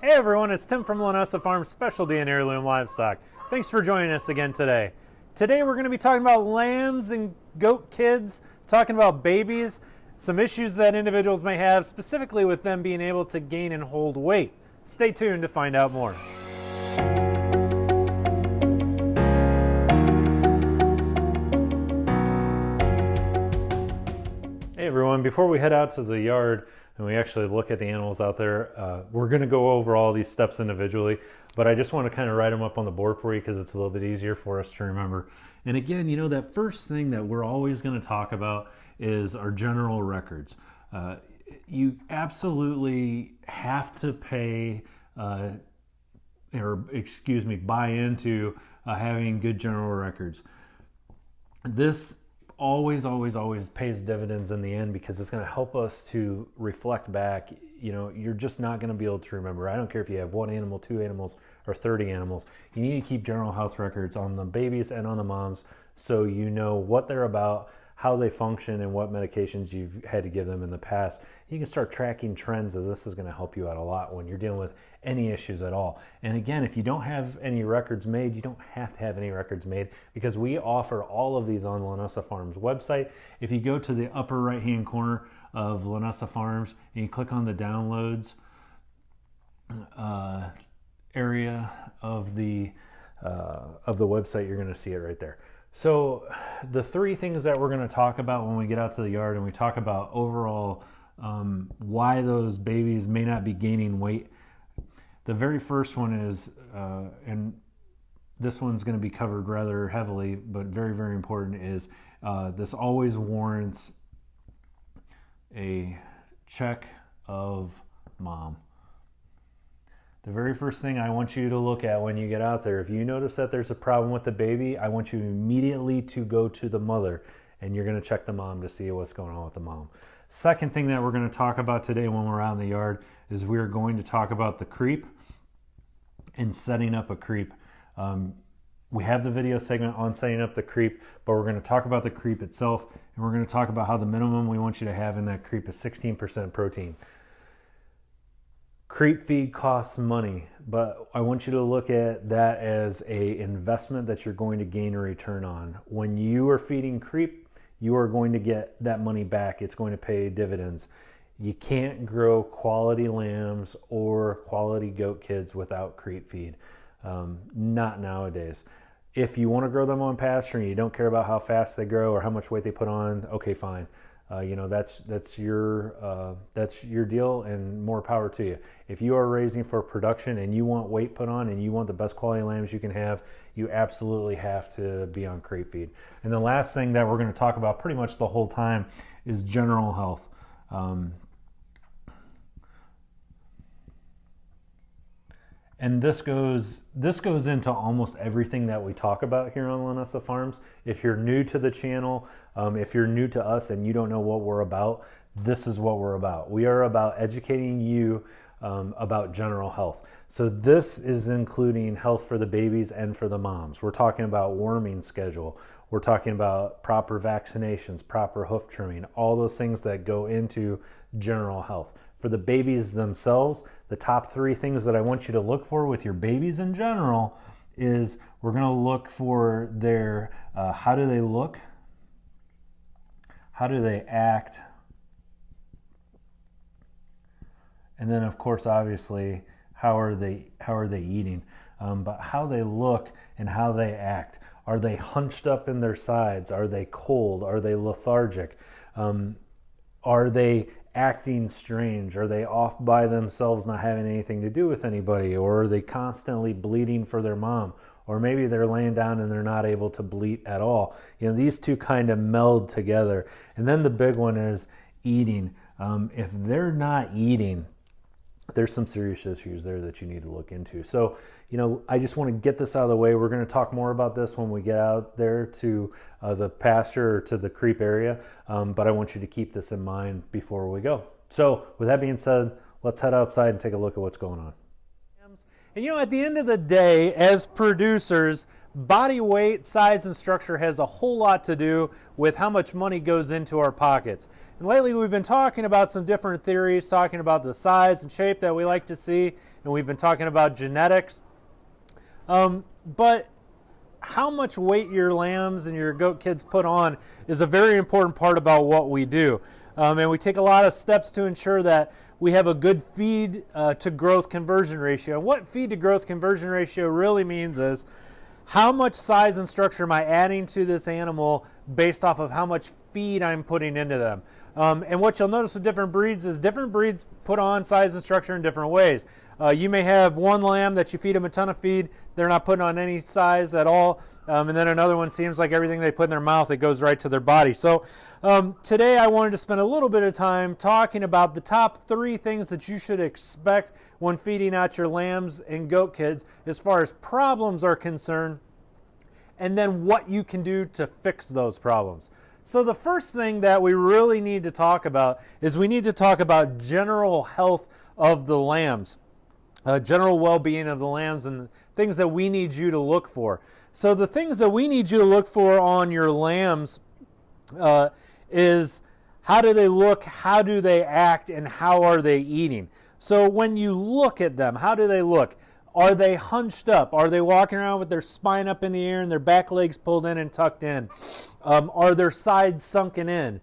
Hey everyone, it's Tim from Linessa Farms, Specialty and Heirloom Livestock. Thanks for joining us again today. Today we're going to be talking about lambs and goat kids, talking about babies, some issues that individuals may have, specifically with them being able to gain and hold weight. Stay tuned to find out more. Hey everyone, before we head out to the yard and we actually look at the animals out there, we're going to go over all these steps individually, but I just want to kind of write them up on the board for you because it's a little bit easier for us to remember. And again, you know, that first thing that we're always going to talk about is our general records. You absolutely have to pay, buy into having good general records. This always pays dividends in the end because it's going to help us to reflect back. You know, you're just not going to be able to remember. I don't care if you have 1 animal, 2 animals, or 30 animals. You need to keep general health records on the babies and on the moms so you know what they're about, how they function, and what medications you've had to give them in the past. You can start tracking trends, as this is going to help you out a lot when you're dealing with any issues at all. And again, if you don't have any records made, you don't have to have any records made because we offer all of these on Linessa Farms website. If you go to the upper right hand corner of Linessa Farms and you click on the downloads area of the website, you're going to see it right there. So the 3 things that we're going to talk about when we get out to the yard and we talk about overall why those babies may not be gaining weight. The very first one is, and this one's going to be covered rather heavily, but very, very important, is this always warrants a check of mom. The very first thing I want you to look at when you get out there, if you notice that there's a problem with the baby, I want you immediately to go to the mother and you're going to check the mom to see what's going on with the mom. Second thing that we're going to talk about today when we're out in the yard is we're going to talk about the creep and setting up a creep. We have the video segment on setting up the creep, but we're going to talk about the creep itself, and we're going to talk about how the minimum we want you to have in that creep is 16% protein. Creep feed costs money, but I want you to look at that as an investment that you're going to gain a return on. When you are feeding creep, you are going to get that money back. It's going to pay dividends. You can't grow quality lambs or quality goat kids without creep feed. Not nowadays. If you want to grow them on pasture and you don't care about how fast they grow or how much weight they put on, okay, fine. You know, that's your deal, and more power to you. If you are raising for production and you want weight put on and you want the best quality lambs you can have, you absolutely have to be on creep feed. And the last thing that we're going to talk about pretty much the whole time is general health. And this goes into almost everything that we talk about here on Linessa Farms. If you're new to the channel, if you're new to us and you don't know what we're about, this is what we're about. We are about educating you about general health. So this is including health for the babies and for the moms. We're talking about worming schedule. We're talking about proper vaccinations, proper hoof trimming, all those things that go into general health. For the babies themselves, the top 3 things that I want you to look for with your babies in general is we're going to look for their how do they look, how do they act, and then of course obviously how are they eating, but how they look and how they act. Are they hunched up in their sides? Are they cold? Are they lethargic? Are they acting strange? Are they off by themselves, not having anything to do with anybody? Or are they constantly bleating for their mom? Or maybe they're laying down and they're not able to bleat at all. You know, these two kind of meld together. And then the big one is eating. If they're not eating, there's some serious issues there that you need to look into. So, you know, I just want to get this out of the way. We're going to talk more about this when we get out there to the pasture or to the creep area, but I want you to keep this in mind before we go. So with that being said, let's head outside and take a look at what's going on. And at the end of the day, as producers, body weight, size, and structure has a whole lot to do with how much money goes into our pockets. And lately we've been talking about some different theories, talking about the size and shape that we like to see, and we've been talking about genetics. But how much weight your lambs and your goat kids put on is a very important part about what we do. And we take a lot of steps to ensure that we have a good feed to growth conversion ratio. And what feed to growth conversion ratio really means is how much size and structure am I adding to this animal based off of how much feed I'm putting into them. And what you'll notice with different breeds is different breeds put on size and structure in different ways. You may have one lamb that you feed them a ton of feed, they're not putting on any size at all, and then another one seems like everything they put in their mouth, it goes right to their body. So today I wanted to spend a little bit of time talking about the top 3 things that you should expect when feeding out your lambs and goat kids as far as problems are concerned, and then what you can do to fix those problems. So the first thing that we really need to talk about is we need to talk about general health of the lambs. General well-being of the lambs and things that we need you to look for. So the things that we need you to look for on your lambs is how do they look, how do they act, and how are they eating. So when you look at them, how do they look? Are they hunched up? Are they walking around with their spine up in the air and their back legs pulled in and tucked in? Are their sides sunken in?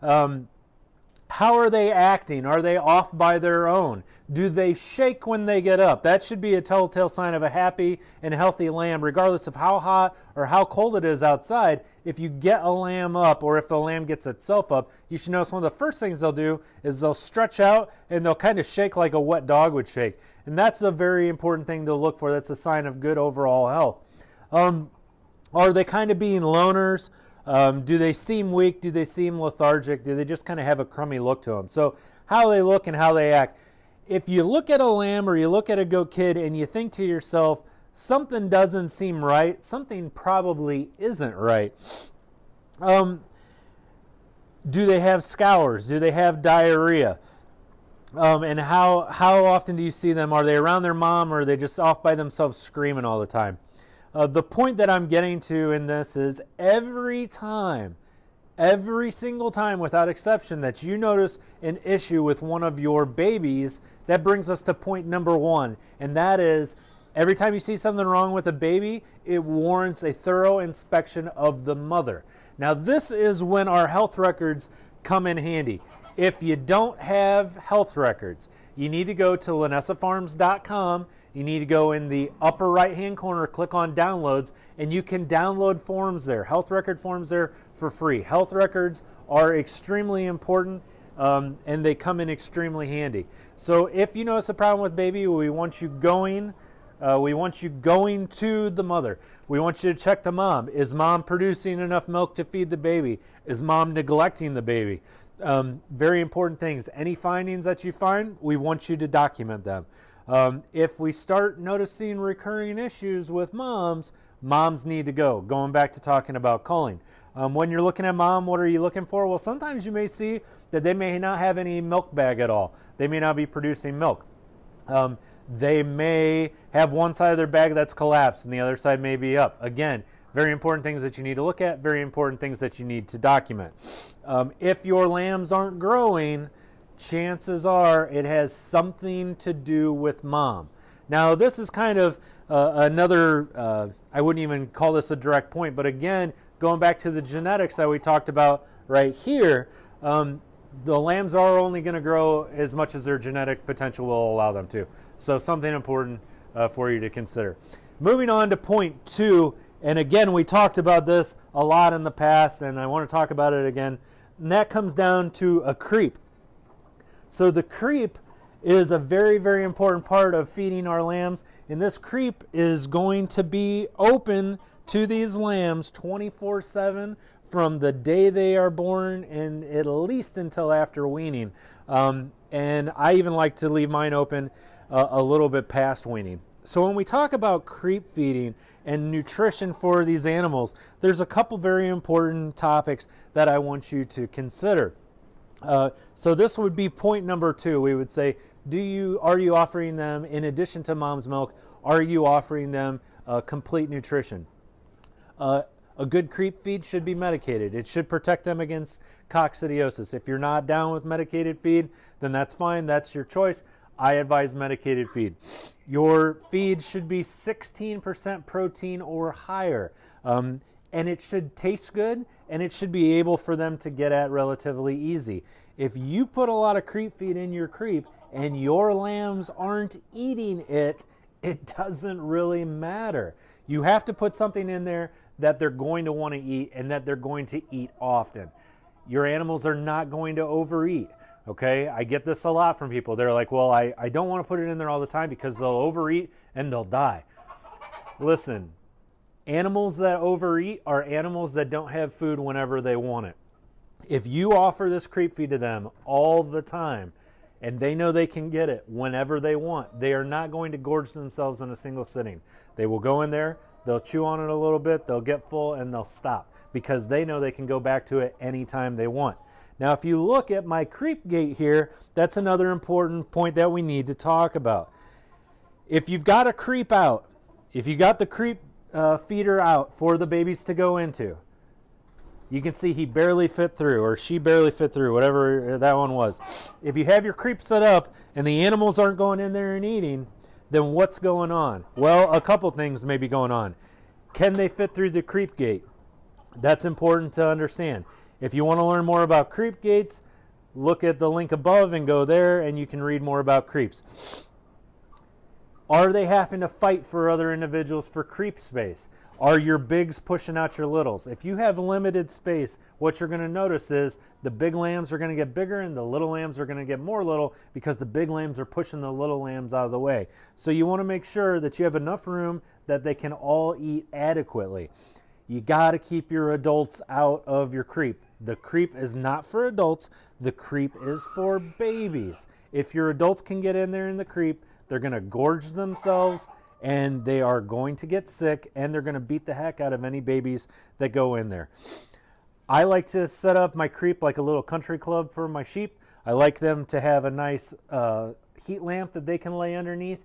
How are they acting? Are they off by their own? Do they shake when they get up? That should be a telltale sign of a happy and healthy lamb, regardless of how hot or how cold it is outside. If you get a lamb up, or if the lamb gets itself up, you should notice one of the first things they'll do is they'll stretch out and they'll kind of shake like a wet dog would shake. And that's a very important thing to look for. That's a sign of good overall health. Are they kind of being loners? Do they seem weak? Do they seem lethargic? Do they just kind of have a crummy look to them? So how they look and how they act. If you look at a lamb or you look at a goat kid and you think to yourself, something doesn't seem right, something probably isn't right. Do they have scours? Do they have diarrhea? And how often do you see them? Are they around their mom, or are they just off by themselves screaming all the time? The point that I'm getting to in this is every single time without exception that you notice an issue with one of your babies, that brings us to point number 1, and that is every time you see something wrong with a baby, it warrants a thorough inspection of the mother. Now this is when our health records come in handy. If you don't have health records, you need to go to linessafarms.com. You need to go in the upper right-hand corner, click on downloads, and you can download forms there, health record forms there for free. Health records are extremely important, and they come in extremely handy. So if you notice a problem with baby, we want you going to the mother. We want you to check the mom. Is mom producing enough milk to feed the baby? Is mom neglecting the baby? Very important things. Any findings that you find, we want you to document them. If we start noticing recurring issues with moms need to go. Going back to talking about culling. When you're looking at mom, what are you looking for? Well, sometimes you may see that they may not have any milk bag at all. They may not be producing milk. They may have one side of their bag that's collapsed and the other side may be up. Again, very important things that you need to look at, very important things that you need to document. If your lambs aren't growing, chances are it has something to do with mom. Now, this is kind of another, I wouldn't even call this a direct point, but again, going back to the genetics that we talked about right here, the lambs are only going to grow as much as their genetic potential will allow them to. So something important for you to consider. Moving on to point 2, and again, we talked about this a lot in the past, and I want to talk about it again, and that comes down to a creep. So the creep is a very, very important part of feeding our lambs, and this creep is going to be open to these lambs 24/7 from the day they are born and at least until after weaning. And I even like to leave mine open a little bit past weaning. So when we talk about creep feeding and nutrition for these animals, there's a couple very important topics that I want you to consider. So this would be point number 2. We would say, Are you offering them, in addition to mom's milk, are you offering them complete nutrition? A good creep feed should be medicated. It should protect them against coccidiosis. If you're not down with medicated feed, then that's fine. That's your choice. I advise medicated feed. Your feed should be 16% protein or higher. And it should taste good, and it should be able for them to get at relatively easy. If you put a lot of creep feed in your creep and your lambs aren't eating it, it doesn't really matter. You have to put something in there that they're going to want to eat and that they're going to eat often. Your animals are not going to overeat. Okay, I get this a lot from people. They're like, well, I don't want to put it in there all the time because they'll overeat and they'll die. Listen, animals that overeat are animals that don't have food whenever they want it. If you offer this creep feed to them all the time and they know they can get it whenever they want, they are not going to gorge themselves in a single sitting. They will go in there, they'll chew on it a little bit, they'll get full, and they'll stop because they know they can go back to it anytime they want. Now, if you look at my creep gate here, that's another important point that we need to talk about. If you've got a creep out, if you got the creep feeder out for the babies to go into, you can see he barely fit through, or she barely fit through, whatever that one was. If you have your creep set up and the animals aren't going in there and eating, then what's going on? Well, a couple things may be going on. Can they fit through the creep gate? That's important to understand. If you want to learn more about creep gates, look at the link above and go there and you can read more about creeps. Are they having to fight for other individuals for creep space? Are your bigs pushing out your littles? If you have limited space, what you're going to notice is the big lambs are going to get bigger and the little lambs are going to get more little because the big lambs are pushing the little lambs out of the way. So you want to make sure that you have enough room that they can all eat adequately. You got to keep your adults out of your creep. The creep is not for adults. The creep is for babies. If your adults can get in there in the creep, they're going to gorge themselves and they are going to get sick and they're going to beat the heck out of any babies that go in there. I like to set up my creep like a little country club for my sheep. I like them to have a nice heat lamp that they can lay underneath.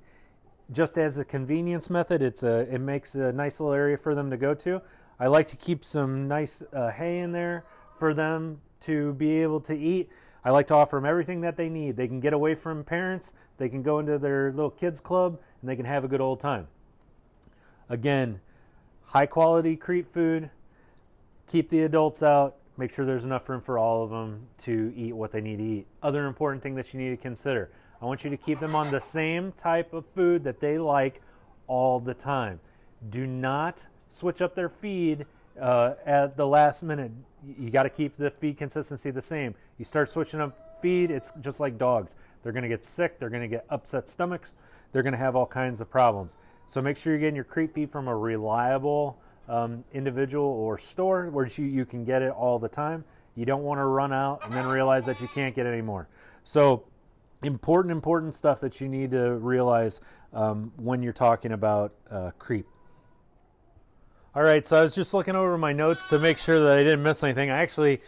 Just as a convenience method, it makes a nice little area for them to go to. I like to keep some nice hay in there for them to be able to eat. I like to offer them everything that they need. They can get away from parents, they can go into their little kids club, and they can have a good old time. Again, high quality creep food, keep the adults out, make sure there's enough room for all of them to eat what they need to eat. Other important thing that you need to consider, I want you to keep them on the same type of food that they like all the time. Do not switch up their feed at the last minute. You got to keep the feed consistency the same. You start switching up feed, it's just like dogs. They're going to get sick, they're going to get upset stomachs, they're going to have all kinds of problems. So make sure you're getting your creep feed from a reliable individual or store where you can get it all the time. You don't want to run out and then realize that you can't get any more. So important stuff that you need to realize when you're talking about creep. All right, so I was just looking over my notes to make sure that I didn't miss anything. I actually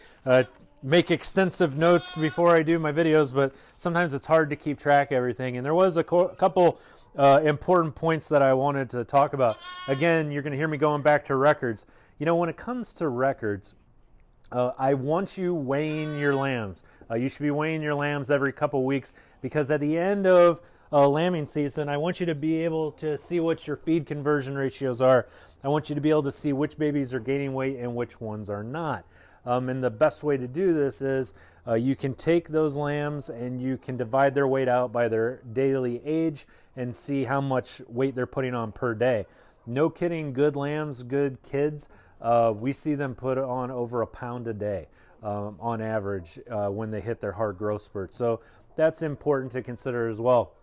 make extensive notes before I do my videos, but sometimes it's hard to keep track of everything. And there was a couple important points that I wanted to talk about. Again, you're going to hear me going back to records. You know, when it comes to records, I want you weighing your lambs. You should be weighing your lambs every couple weeks because at the end of lambing season, I want you to be able to see what your feed conversion ratios are. I want you to be able to see which babies are gaining weight and which ones are not. And the best way to do this is you can take those lambs and you can divide their weight out by their daily age and see how much weight they're putting on per day. No kidding, good lambs, good kids, we see them put on over 1 pound a day on average when they hit their hard growth spurt. So that's important to consider as well.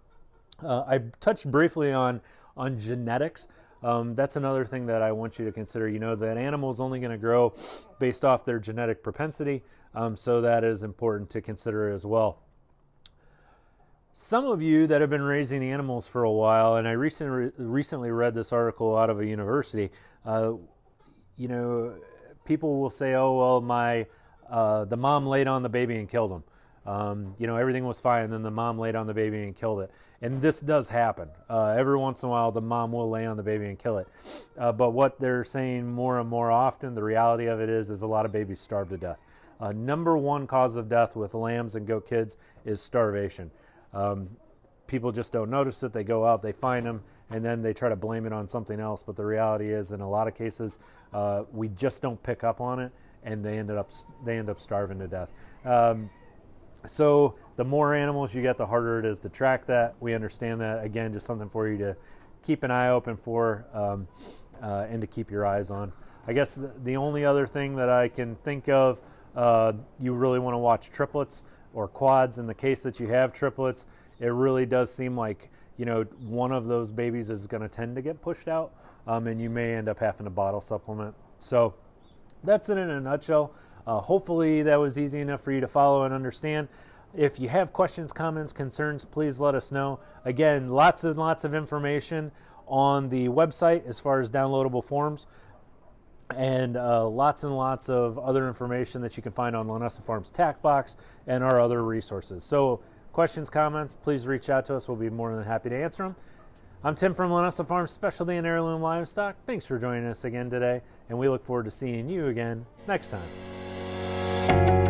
I touched briefly on genetics. That's another thing that I want you to consider. You know, that animal is only going to grow based off their genetic propensity, so that is important to consider as well. Some of you that have been raising animals for a while, and I recently read this article out of a university, you know, people will say, oh, well, the mom laid on the baby and killed him. You know, everything was fine, and then the mom laid on the baby and killed it. And this does happen. Every once in a while, the mom will lay on the baby and kill it. But what they're saying more and more often, the reality of it is a lot of babies starve to death. Number one cause of death with lambs and goat kids is starvation. People just don't notice it. They go out, they find them, and then they try to blame it on something else. But the reality is, in a lot of cases, we just don't pick up on it, and they end up starving to death. So the more animals you get, the harder it is to track that. We understand that. Again, just something for you to keep an eye open for and to keep your eyes on. I guess the only other thing that I can think of, you really want to watch triplets or quads. In the case that you have triplets, it really does seem like, you know, one of those babies is going to tend to get pushed out, and you may end up having to bottle supplement. So that's it in a nutshell. Hopefully that was easy enough for you to follow and understand. If you have questions, comments, concerns, please let us know. Again, lots and lots of information on the website as far as downloadable forms, and lots and lots of other information that you can find on Linessa Farms Tack Box and our other resources. So questions, comments, please reach out to us. We'll be more than happy to answer them. I'm Tim from Linessa Farms Specialty and Heirloom Livestock. Thanks for joining us again today, and we look forward to seeing you again next time.